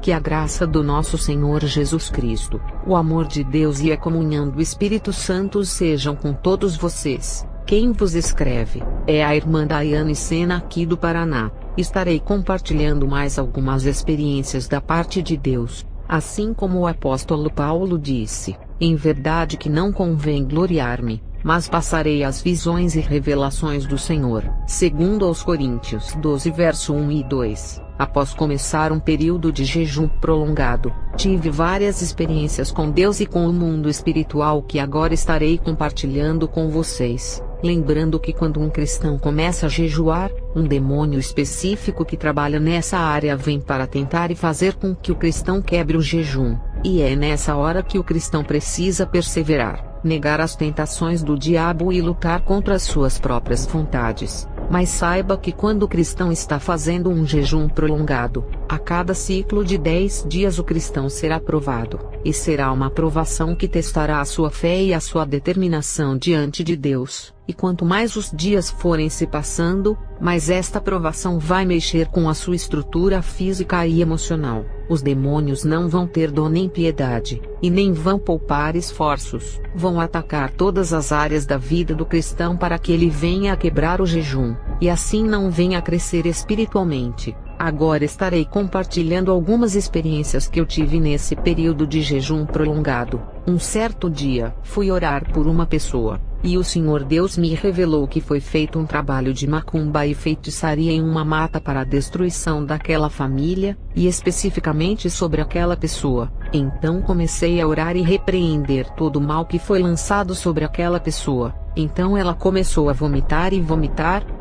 Que a graça do nosso Senhor Jesus Cristo, o amor de Deus e a comunhão do Espírito Santo sejam com todos vocês. Quem vos escreve é a irmã Daiane Sena aqui do Paraná. Estarei compartilhando mais algumas experiências da parte de Deus. Assim como o apóstolo Paulo disse, em verdade que não convém gloriar-me, mas passarei as visões e revelações do Senhor. Segundo aos Coríntios 12 verso 1 e 2, após começar um período de jejum prolongado, tive várias experiências com Deus e com o mundo espiritual que agora estarei compartilhando com vocês. Lembrando que quando um cristão começa a jejuar, um demônio específico que trabalha nessa área vem para tentar e fazer com que o cristão quebre o jejum, e é nessa hora que o cristão precisa perseverar, negar as tentações do diabo e lutar contra as suas próprias vontades. Mas saiba que quando o cristão está fazendo um jejum prolongado, a cada ciclo de 10 dias o cristão será provado, e será uma provação que testará a sua fé e a sua determinação diante de Deus. E quanto mais os dias forem se passando, mais esta provação vai mexer com a sua estrutura física e emocional. Os demônios não vão ter dó nem piedade, e nem vão poupar esforços. Vão atacar todas as áreas da vida do cristão para que ele venha a quebrar o jejum, e assim não venha a crescer espiritualmente. Agora estarei compartilhando algumas experiências que eu tive nesse período de jejum prolongado. Um certo dia, fui orar por uma pessoa, e o Senhor Deus me revelou que foi feito um trabalho de macumba e feitiçaria em uma mata para a destruição daquela família, e especificamente sobre aquela pessoa. Então comecei a orar e repreender todo o mal que foi lançado sobre aquela pessoa. Então ela começou a vomitar,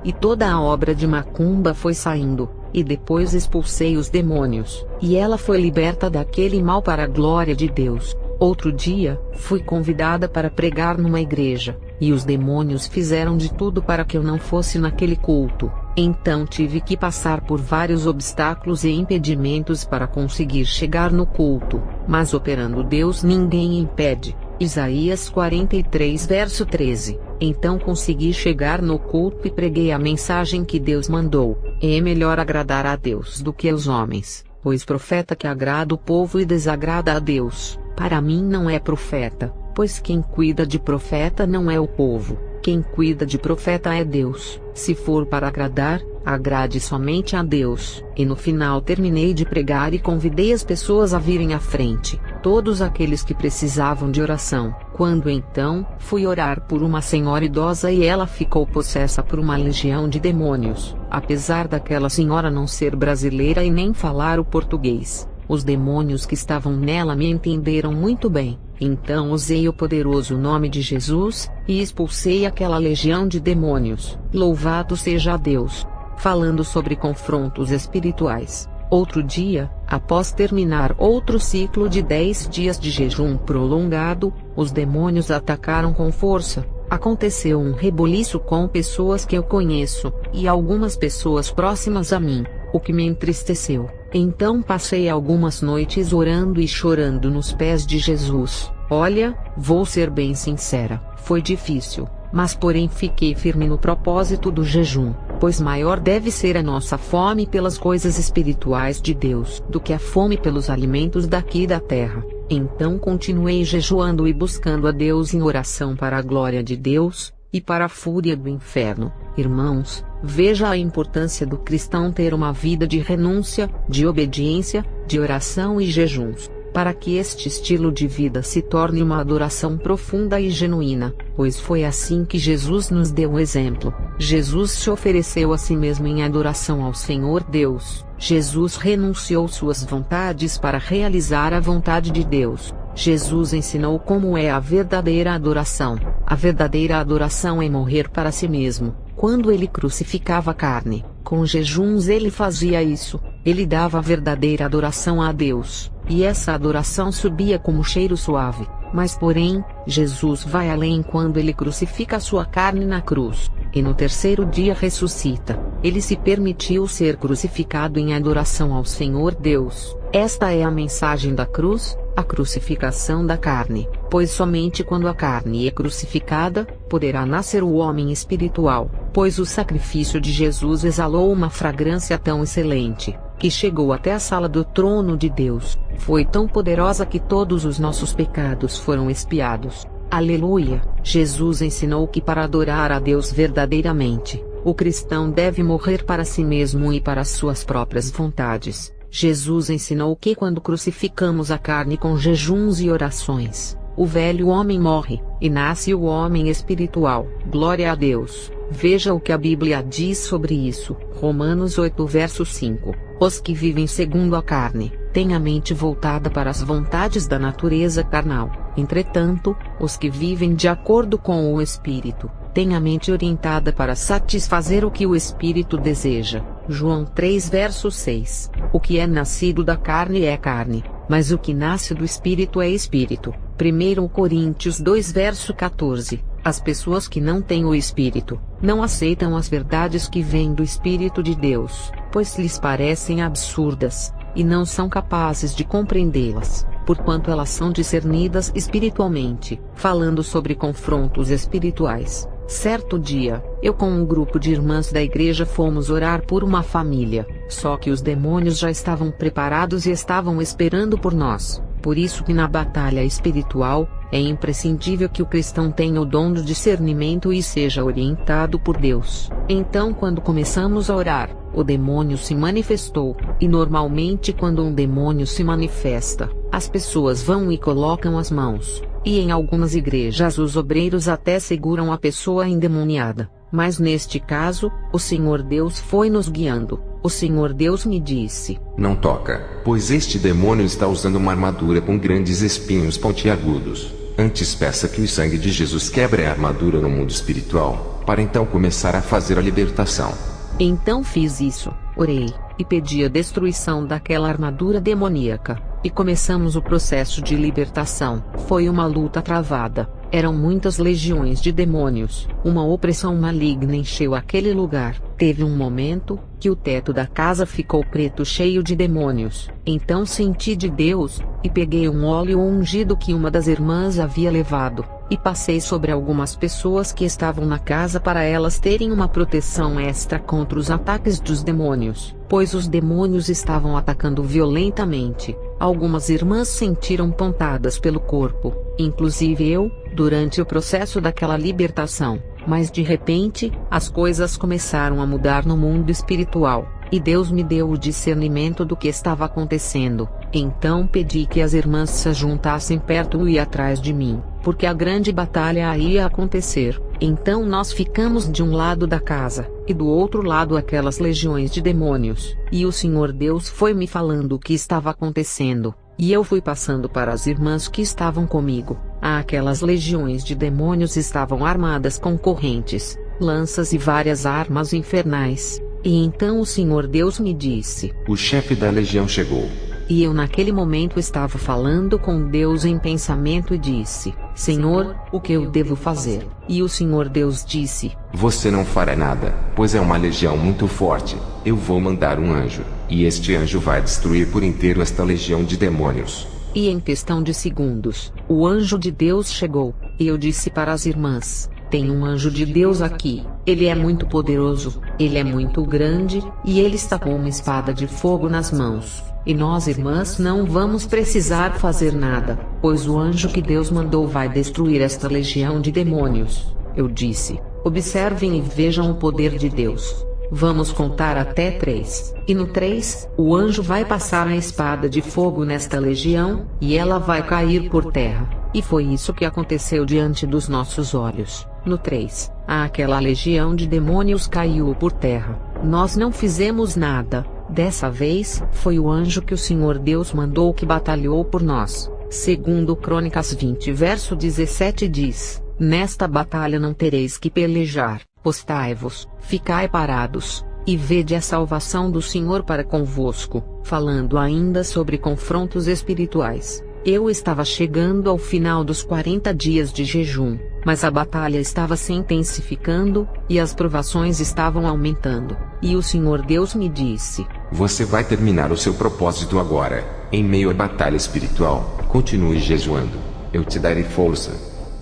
e toda a obra de macumba foi saindo. E depois expulsei os demônios, e ela foi liberta daquele mal para a glória de Deus. Outro dia, fui convidada para pregar numa igreja, e os demônios fizeram de tudo para que eu não fosse naquele culto. Então tive que passar por vários obstáculos e impedimentos para conseguir chegar no culto, mas operando Deus ninguém impede. Isaías 43 verso 13. Então consegui chegar no culto e preguei a mensagem que Deus mandou. É melhor agradar a Deus do que aos homens, pois profeta que agrada o povo e desagrada a Deus, para mim não é profeta, pois quem cuida de profeta não é o povo, quem cuida de profeta é Deus. Se for para agradar, agrade somente a Deus. E no final terminei de pregar e convidei as pessoas a virem à frente, todos aqueles que precisavam de oração. Quando então, fui orar por uma senhora idosa e ela ficou possessa por uma legião de demônios. Apesar daquela senhora não ser brasileira e nem falar o português, os demônios que estavam nela me entenderam muito bem. Então usei o poderoso nome de Jesus, e expulsei aquela legião de demônios. Louvado seja Deus! Falando sobre confrontos espirituais. Outro dia, após terminar outro ciclo de 10 dias de jejum prolongado, os demônios atacaram com força. Aconteceu um rebuliço com pessoas que eu conheço, e algumas pessoas próximas a mim, o que me entristeceu. Então passei algumas noites orando e chorando nos pés de Jesus. Olha, vou ser bem sincera, foi difícil, mas porém fiquei firme no propósito do jejum, pois maior deve ser a nossa fome pelas coisas espirituais de Deus do que a fome pelos alimentos daqui da terra. Então continuei jejuando e buscando a Deus em oração para a glória de Deus, e para a fúria do inferno. Irmãos, veja a importância do cristão ter uma vida de renúncia, de obediência, de oração e jejuns, para que este estilo de vida se torne uma adoração profunda e genuína, pois foi assim que Jesus nos deu o exemplo. Jesus se ofereceu a si mesmo em adoração ao Senhor Deus. Jesus renunciou suas vontades para realizar a vontade de Deus. Jesus ensinou como é a verdadeira adoração. A verdadeira adoração é morrer para si mesmo. Quando ele crucificava a carne, com jejuns ele fazia isso. Ele dava a verdadeira adoração a Deus, e essa adoração subia como cheiro suave. Mas porém, Jesus vai além quando ele crucifica sua carne na cruz, e no terceiro dia ressuscita. Ele se permitiu ser crucificado em adoração ao Senhor Deus. Esta é a mensagem da cruz, a crucificação da carne, pois somente quando a carne é crucificada, poderá nascer o homem espiritual, pois o sacrifício de Jesus exalou uma fragrância tão excelente, que chegou até a sala do trono de Deus, foi tão poderosa que todos os nossos pecados foram expiados. Aleluia! Jesus ensinou que para adorar a Deus verdadeiramente, o cristão deve morrer para si mesmo e para suas próprias vontades. Jesus ensinou que quando crucificamos a carne com jejuns e orações, o velho homem morre, e nasce o homem espiritual. Glória a Deus! Veja o que a Bíblia diz sobre isso. Romanos 8 verso 5. Os que vivem segundo a carne, têm a mente voltada para as vontades da natureza carnal. Entretanto, os que vivem de acordo com o Espírito, têm a mente orientada para satisfazer o que o Espírito deseja. João 3 verso 6. O que é nascido da carne é carne, mas o que nasce do Espírito é Espírito. 1 Coríntios 2 verso 14. As pessoas que não têm o Espírito, não aceitam as verdades que vêm do Espírito de Deus, pois lhes parecem absurdas, e não são capazes de compreendê-las, porquanto elas são discernidas espiritualmente. Falando sobre confrontos espirituais, certo dia, eu com um grupo de irmãs da igreja fomos orar por uma família, só que os demônios já estavam preparados e estavam esperando por nós. Por isso que na batalha espiritual, é imprescindível que o cristão tenha o dom do discernimento e seja orientado por Deus. Então quando começamos a orar, o demônio se manifestou, e normalmente quando um demônio se manifesta, as pessoas vão e colocam as mãos, e em algumas igrejas os obreiros até seguram a pessoa endemoniada, mas neste caso, o Senhor Deus foi nos guiando. O Senhor Deus me disse: não toca, pois este demônio está usando uma armadura com grandes espinhos pontiagudos. Antes peça que o sangue de Jesus quebre a armadura no mundo espiritual, para então começar a fazer a libertação. Então fiz isso, orei, e pedi a destruição daquela armadura demoníaca, e começamos o processo de libertação. Foi uma luta travada, eram muitas legiões de demônios, uma opressão maligna encheu aquele lugar. Teve um momento, que o teto da casa ficou preto cheio de demônios. Então senti de Deus, e peguei um óleo ungido que uma das irmãs havia levado, e passei sobre algumas pessoas que estavam na casa para elas terem uma proteção extra contra os ataques dos demônios, pois os demônios estavam atacando violentamente. Algumas irmãs sentiram pontadas pelo corpo, inclusive eu, durante o processo daquela libertação. Mas de repente, as coisas começaram a mudar no mundo espiritual, e Deus me deu o discernimento do que estava acontecendo. Então pedi que as irmãs se juntassem perto e atrás de mim, porque a grande batalha ia acontecer. Então nós ficamos de um lado da casa, e do outro lado aquelas legiões de demônios, e o Senhor Deus foi me falando o que estava acontecendo, e eu fui passando para as irmãs que estavam comigo. Aquelas legiões de demônios estavam armadas com correntes, lanças e várias armas infernais. E então o Senhor Deus me disse: o chefe da legião chegou. E eu naquele momento estava falando com Deus em pensamento e disse: Senhor, o que eu devo fazer? E o Senhor Deus disse: você não fará nada, pois é uma legião muito forte. Eu vou mandar um anjo, e este anjo vai destruir por inteiro esta legião de demônios. E em questão de segundos, o anjo de Deus chegou, e eu disse para as irmãs: tem um anjo de Deus aqui, ele é muito poderoso, ele é muito grande, e ele está com uma espada de fogo nas mãos. E nós irmãs não vamos precisar fazer nada, pois o anjo que Deus mandou vai destruir esta legião de demônios. Eu disse: observem e vejam o poder de Deus. Vamos contar até 3, e no 3, o anjo vai passar a espada de fogo nesta legião, e ela vai cair por terra. E foi isso que aconteceu diante dos nossos olhos. No 3, aquela legião de demônios caiu por terra. Nós não fizemos nada. Dessa vez, foi o anjo que o Senhor Deus mandou que batalhou por nós. Segundo Crônicas 20 verso 17 diz: nesta batalha não tereis que pelejar, postai-vos, ficai parados, e vede a salvação do Senhor para convosco. Falando ainda sobre confrontos espirituais, eu estava chegando ao final dos 40 dias de jejum, mas a batalha estava se intensificando, e as provações estavam aumentando. E o Senhor Deus me disse: você vai terminar o seu propósito agora, em meio à batalha espiritual. Continue jejuando, eu te darei força.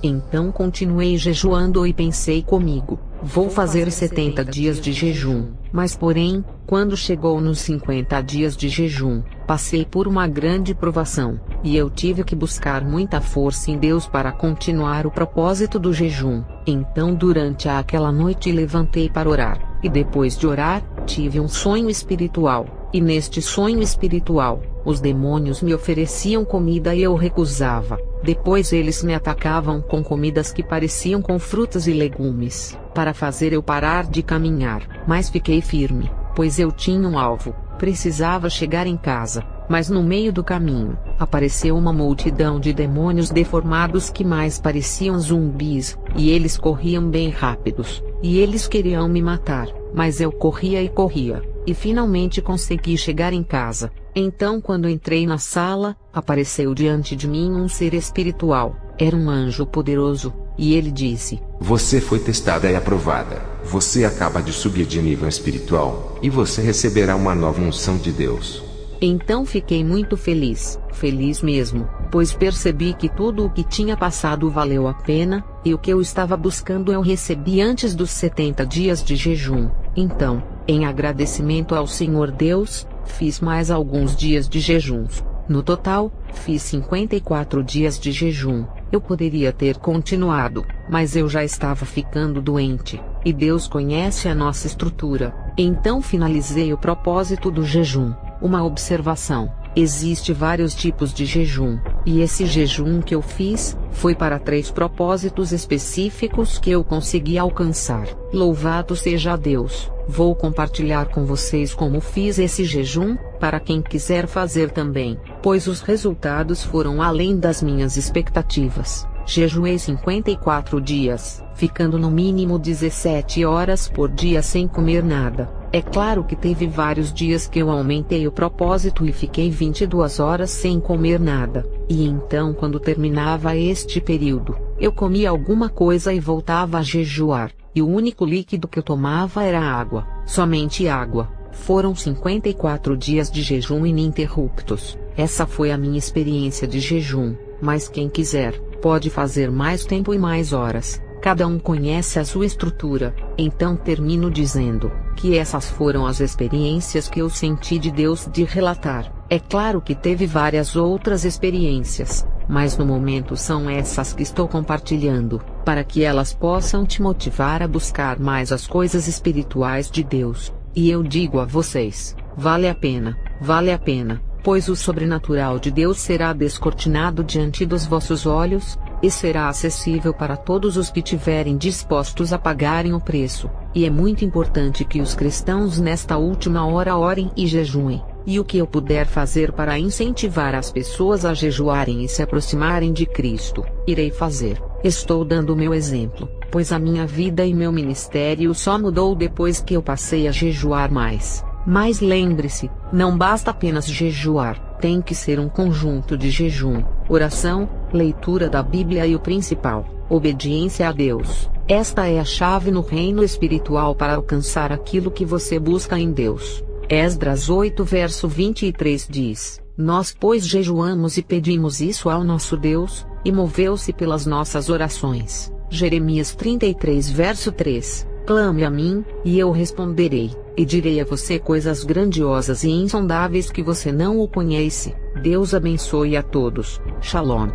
Então continuei jejuando e pensei comigo: vou fazer 70 dias de jejum. Mas porém, quando chegou nos 50 dias de jejum, passei por uma grande provação, e eu tive que buscar muita força em Deus para continuar o propósito do jejum. Então durante aquela noite levantei para orar, e depois de orar, tive um sonho espiritual, e neste sonho espiritual, os demônios me ofereciam comida e eu recusava. Depois eles me atacavam com comidas que pareciam com frutas e legumes, para fazer eu parar de caminhar. Mas fiquei firme, pois eu tinha um alvo, precisava chegar em casa. Mas no meio do caminho, apareceu uma multidão de demônios deformados que mais pareciam zumbis, e eles corriam bem rápidos, e eles queriam me matar, mas eu corria e corria, e finalmente consegui chegar em casa. Então quando entrei na sala, apareceu diante de mim um ser espiritual, era um anjo poderoso, e ele disse: Você foi testada e aprovada, você acaba de subir de nível espiritual, e você receberá uma nova unção de Deus. Então fiquei muito feliz, feliz mesmo, pois percebi que tudo o que tinha passado valeu a pena, e o que eu estava buscando eu recebi antes dos 70 dias de jejum. Então, em agradecimento ao Senhor Deus, fiz mais alguns dias de jejuns. No total, fiz 54 dias de jejum. Eu poderia ter continuado, mas eu já estava ficando doente, e Deus conhece a nossa estrutura. Então finalizei o propósito do jejum. Uma observação: existe vários tipos de jejum, e esse jejum que eu fiz, foi para 3 propósitos específicos que eu consegui alcançar. Louvado seja Deus! Vou compartilhar com vocês como fiz esse jejum, para quem quiser fazer também, pois os resultados foram além das minhas expectativas. Jejuei 54 dias, ficando no mínimo 17 horas por dia sem comer nada. É claro que teve vários dias que eu aumentei o propósito e fiquei 22 horas sem comer nada, e então quando terminava este período, eu comia alguma coisa e voltava a jejuar, e o único líquido que eu tomava era água, somente água. Foram 54 dias de jejum ininterruptos. Essa foi a minha experiência de jejum, mas quem quiser, pode fazer mais tempo e mais horas. Cada um conhece a sua estrutura. Então termino dizendo que essas foram as experiências que eu senti de Deus de relatar. É claro que teve várias outras experiências, mas no momento são essas que estou compartilhando, para que elas possam te motivar a buscar mais as coisas espirituais de Deus. E eu digo a vocês, vale a pena, pois o sobrenatural de Deus será descortinado diante dos vossos olhos, e será acessível para todos os que tiverem dispostos a pagarem o preço. E é muito importante que os cristãos nesta última hora orem e jejuem, e o que eu puder fazer para incentivar as pessoas a jejuarem e se aproximarem de Cristo, irei fazer. Estou dando o meu exemplo, pois a minha vida e meu ministério só mudou depois que eu passei a jejuar mais. Mas lembre-se, não basta apenas jejuar, tem que ser um conjunto de jejum, oração, leitura da Bíblia e o principal, obediência a Deus. Esta é a chave no reino espiritual para alcançar aquilo que você busca em Deus. Esdras 8 verso 23 diz: Nós pois jejuamos e pedimos isso ao nosso Deus, e moveu-se pelas nossas orações. Jeremias 33 verso 3: Clame a mim, e eu responderei, e direi a você coisas grandiosas e insondáveis que você não o conhece. Deus abençoe a todos. Shalom.